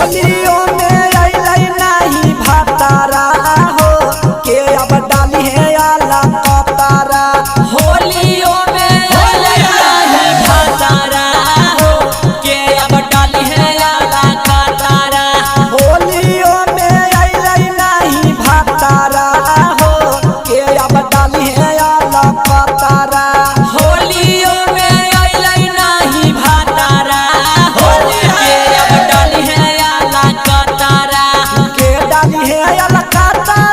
होलियों में अइलै नहीं भातारा हो के अब डाली है आला कतारा। होलियों में अइलै नहीं भातारा हो के अब डाली है आला कतारा। होलियों में अइलै नहीं भातारा हो के अब डाली है आला कतारा। होलियों में अइलै नहीं भातारा हो के अब डाली है आला कतारा। के डाली है आला कतारा